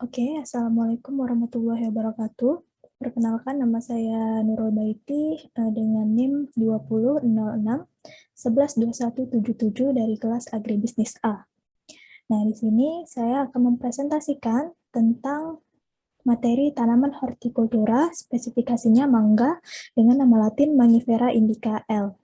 Oke, Assalamualaikum warahmatullahi wabarakatuh. Perkenalkan, nama saya Nurul Baiti dengan NIM 2006112177 dari kelas Agribisnis A. Nah, di sini saya akan mempresentasikan tentang materi tanaman hortikultura, spesifikasinya mangga dengan nama latin Mangifera indica L.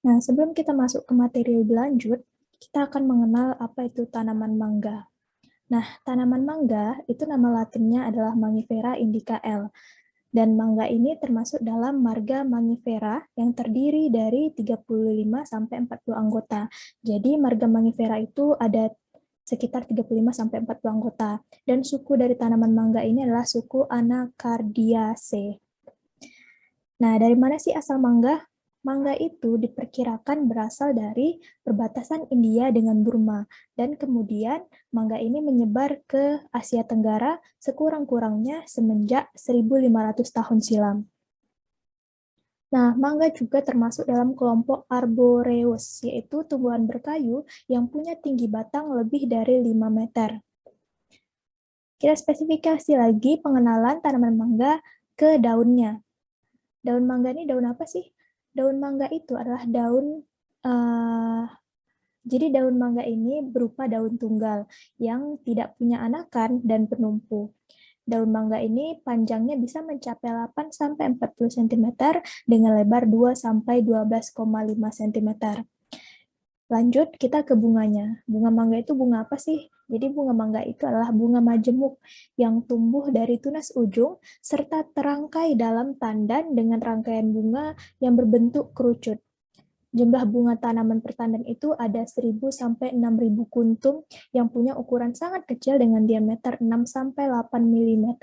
Nah, sebelum kita masuk ke materi lebih lanjut, kita akan mengenal apa itu tanaman mangga. Nah, tanaman mangga itu nama latinnya adalah Mangifera indica L. Dan mangga ini termasuk dalam marga Mangifera yang terdiri dari 35 sampai 40 anggota. Jadi marga Mangifera itu ada sekitar 35 sampai 40 anggota. Dan suku dari tanaman mangga ini adalah suku Anacardiaceae. Nah, dari mana sih asal mangga? Mangga itu diperkirakan berasal dari perbatasan India dengan Burma, dan kemudian mangga ini menyebar ke Asia Tenggara sekurang-kurangnya semenjak 1.500 tahun silam. Nah, mangga juga termasuk dalam kelompok Arboreus, yaitu tumbuhan berkayu yang punya tinggi batang lebih dari 5 meter. Kita spesifikasi lagi pengenalan tanaman mangga ke daunnya. Daun mangga ini daun apa sih? Daun mangga itu adalah daun, jadi daun mangga ini berupa daun tunggal yang tidak punya anakan dan penumpu. Daun mangga ini panjangnya bisa mencapai 8-40 cm dengan lebar 2-12,5 cm. Lanjut, kita ke bunganya. Bunga mangga itu bunga apa sih? Jadi bunga mangga itu adalah bunga majemuk yang tumbuh dari tunas ujung serta terangkai dalam tandan dengan rangkaian bunga yang berbentuk kerucut. Jumlah bunga tanaman per tandan itu ada 1.000 sampai 6.000 kuntum yang punya ukuran sangat kecil dengan diameter 6 sampai 8 mm.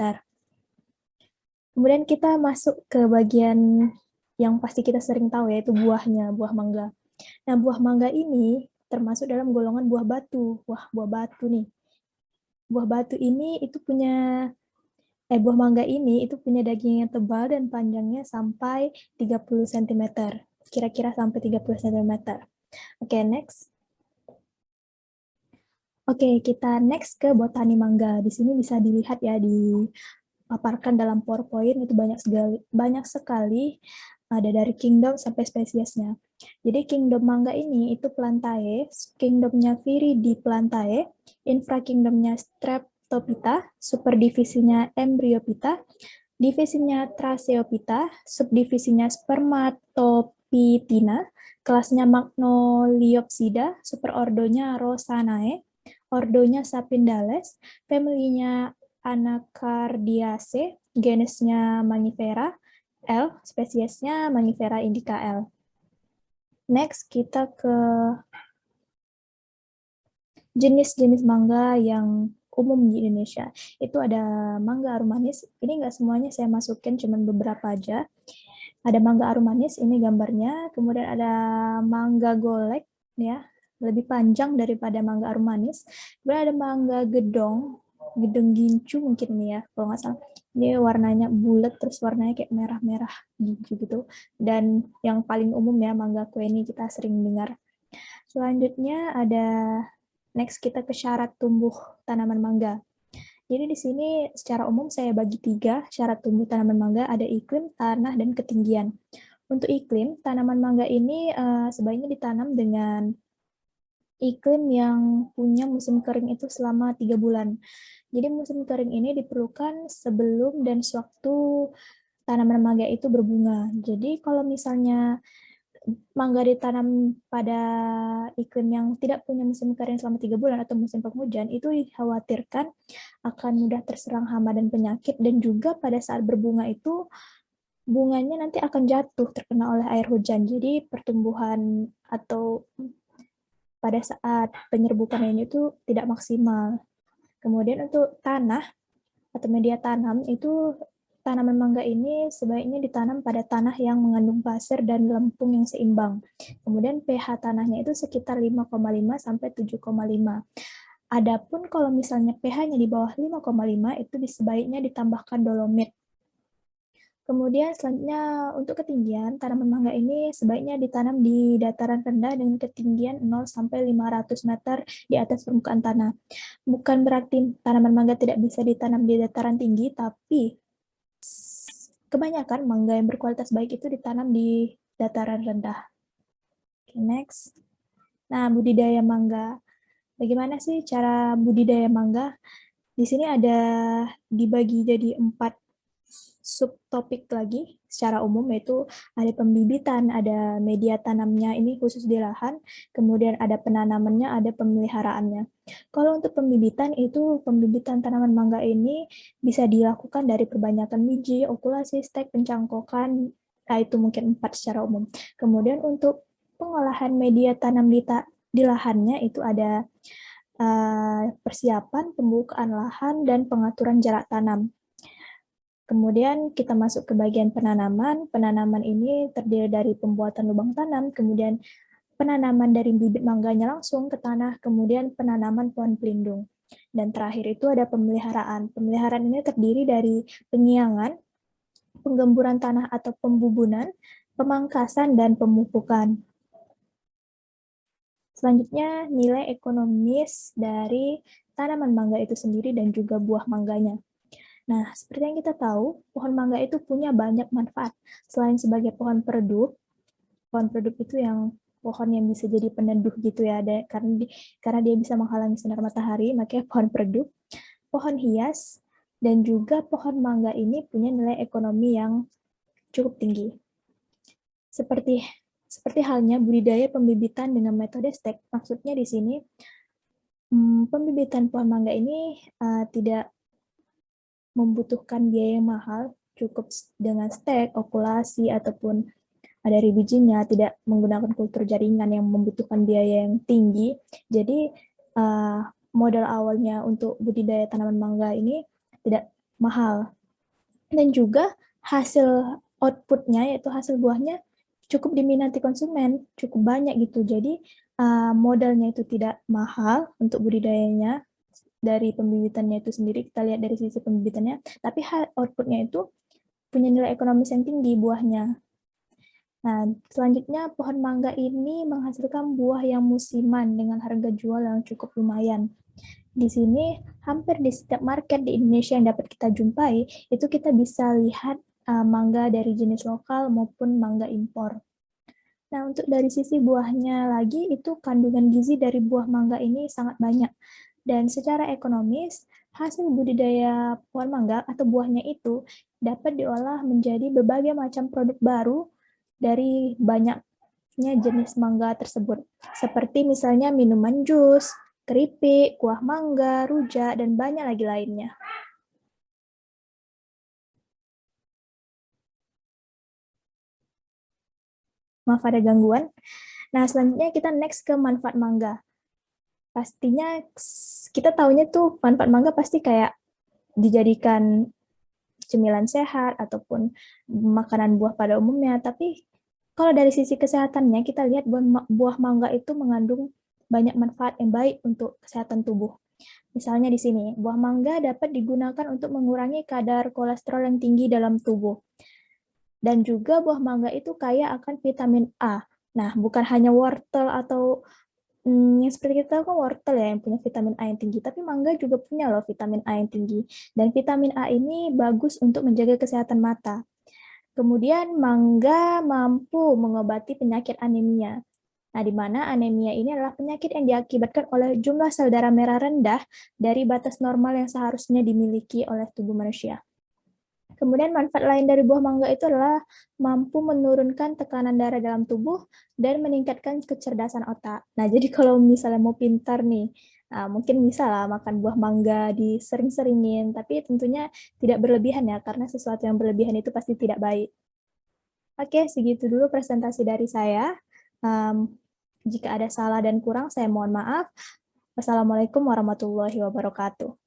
Kemudian kita masuk ke bagian yang pasti kita sering tahu, yaitu buahnya, buah mangga. Nah, buah mangga ini termasuk dalam golongan buah batu. Wah, buah batu nih. Buah batu ini itu punya buah mangga ini itu punya daging yang tebal dan panjangnya sampai 30 cm. Kira-kira sampai 30 cm. Oke, next. Oke, kita next ke botani mangga. Di sini bisa dilihat ya, dipaparkan dalam PowerPoint itu banyak sekali ada dari kingdom sampai spesiesnya. Jadi kingdom mangga ini itu Plantae, kingdomnya Viridiplantae, infrakingdomnya Streptophyta, superdivisinya Embryophyta, divisinya Tracheophyta, subdivisinya Spermatophytina, kelasnya Magnoliopsida, superordonya Rosanae, ordonya Sapindales, familinya Anacardiaceae, genusnya Mangifera, L, spesiesnya Mangifera indica L. Next, kita ke jenis-jenis mangga yang umum di Indonesia. Itu ada mangga arum manis. Ini nggak semuanya saya masukin, cuman beberapa aja. Ada mangga arum manis, ini gambarnya. Kemudian ada mangga golek, ya, lebih panjang daripada mangga arum manis. Kemudian ada mangga gedong, gedong gincu mungkin nih ya, kalau nggak salah. Ini warnanya bulat, terus warnanya kayak merah-merah gincu gitu. Dan yang paling umum ya, mangga kue ini kita sering dengar. Selanjutnya ada next kita ke syarat tumbuh tanaman mangga. Jadi di sini secara umum saya bagi 3 syarat tumbuh tanaman mangga, ada iklim, tanah, dan ketinggian. Untuk iklim, tanaman mangga ini sebaiknya ditanam dengan iklim yang punya musim kering itu selama 3 bulan. Jadi musim kering ini diperlukan sebelum dan sewaktu tanaman mangga itu berbunga. Jadi kalau misalnya mangga ditanam pada iklim yang tidak punya musim kering selama 3 bulan atau musim penghujan, itu dikhawatirkan akan mudah terserang hama dan penyakit, dan juga pada saat berbunga itu bunganya nanti akan jatuh terkena oleh air hujan. Jadi pertumbuhan atau pada saat penyerbukan ini itu tidak maksimal. Kemudian untuk tanah atau media tanam itu tanaman mangga ini sebaiknya ditanam pada tanah yang mengandung pasir dan lempung yang seimbang. Kemudian pH tanahnya itu sekitar 5,5 sampai 7,5. Adapun kalau misalnya pH-nya di bawah 5,5 itu sebaiknya ditambahkan dolomit. Kemudian selanjutnya untuk ketinggian, tanaman mangga ini sebaiknya ditanam di dataran rendah dengan ketinggian 0 sampai 500 meter di atas permukaan tanah. Bukan berarti tanaman mangga tidak bisa ditanam di dataran tinggi, tapi kebanyakan mangga yang berkualitas baik itu ditanam di dataran rendah. Okay, next. Nah, budidaya mangga. Bagaimana sih cara budidaya mangga? Di sini ada dibagi jadi 4 subtopik lagi secara umum, yaitu ada pembibitan, ada media tanamnya ini khusus di lahan, kemudian ada penanamannya, ada pemeliharaannya. Kalau untuk pembibitan itu pembibitan tanaman mangga ini bisa dilakukan dari perbanyakan biji, okulasi, stek, pencangkokan, nah itu mungkin 4 secara umum. Kemudian untuk pengolahan media tanam di lahannya itu ada persiapan, pembukaan lahan, dan pengaturan jarak tanam. Kemudian kita masuk ke bagian penanaman. Penanaman ini terdiri dari pembuatan lubang tanam, kemudian penanaman dari bibit mangganya langsung ke tanah, kemudian penanaman pohon pelindung. Dan terakhir itu ada pemeliharaan. Pemeliharaan ini terdiri dari penyiangan, penggemburan tanah atau pembubunan, pemangkasan, dan pemupukan. Selanjutnya, nilai ekonomis dari tanaman mangga itu sendiri dan juga buah mangganya. Nah, seperti yang kita tahu, pohon mangga itu punya banyak manfaat. Selain sebagai pohon peredup itu yang pohon yang bisa jadi peneduh gitu ya, karena dia bisa menghalangi sinar matahari, makanya pohon peredup, pohon hias, dan juga pohon mangga ini punya nilai ekonomi yang cukup tinggi. Seperti halnya budidaya pembibitan dengan metode stek, maksudnya di sini pembibitan pohon mangga ini tidak membutuhkan biaya yang mahal, cukup dengan stek, okulasi, ataupun dari bijinya, tidak menggunakan kultur jaringan yang membutuhkan biaya yang tinggi. Jadi, modal awalnya untuk budidaya tanaman mangga ini tidak mahal. Dan juga hasil outputnya, yaitu hasil buahnya, cukup diminati konsumen, cukup banyak gitu. Jadi, modalnya itu tidak mahal untuk budidayanya, dari pembibitannya itu sendiri, kita lihat dari sisi pembibitannya, tapi outputnya itu punya nilai ekonomis yang tinggi buahnya. Nah, selanjutnya pohon mangga ini menghasilkan buah yang musiman dengan harga jual yang cukup lumayan. Di sini, hampir di setiap market di Indonesia yang dapat kita jumpai, itu kita bisa lihat mangga dari jenis lokal maupun mangga impor. Nah, untuk dari sisi buahnya lagi, itu kandungan gizi dari buah mangga ini sangat banyak. Dan secara ekonomis, hasil budidaya pohon mangga atau buahnya itu dapat diolah menjadi berbagai macam produk baru dari banyaknya jenis mangga tersebut. Seperti misalnya minuman jus, keripik, kuah mangga, rujak, dan banyak lagi lainnya. Maaf ada gangguan. Nah, selanjutnya kita next ke manfaat mangga. Pastinya kita tahunya tuh manfaat mangga pasti kayak dijadikan cemilan sehat ataupun makanan buah pada umumnya. Tapi kalau dari sisi kesehatannya kita lihat buah mangga itu mengandung banyak manfaat yang baik untuk kesehatan tubuh. Misalnya di sini, buah mangga dapat digunakan untuk mengurangi kadar kolesterol yang tinggi dalam tubuh. Dan juga buah mangga itu kaya akan vitamin A. Nah, bukan hanya wortel atau yang seperti kita tahu kan wortel ya yang punya vitamin A yang tinggi, tapi mangga juga punya loh vitamin A yang tinggi. Dan vitamin A ini bagus untuk menjaga kesehatan mata. Kemudian mangga mampu mengobati penyakit anemia. Nah, di mana anemia ini adalah penyakit yang diakibatkan oleh jumlah sel darah merah rendah dari batas normal yang seharusnya dimiliki oleh tubuh manusia. Kemudian manfaat lain dari buah mangga itu adalah mampu menurunkan tekanan darah dalam tubuh dan meningkatkan kecerdasan otak. Nah, jadi kalau misalnya mau pintar nih, mungkin bisa lah makan buah mangga disering-seringin, tapi tentunya tidak berlebihan ya, karena sesuatu yang berlebihan itu pasti tidak baik. Oke, segitu dulu presentasi dari saya. Jika ada salah dan kurang, saya mohon maaf. Wassalamualaikum warahmatullahi wabarakatuh.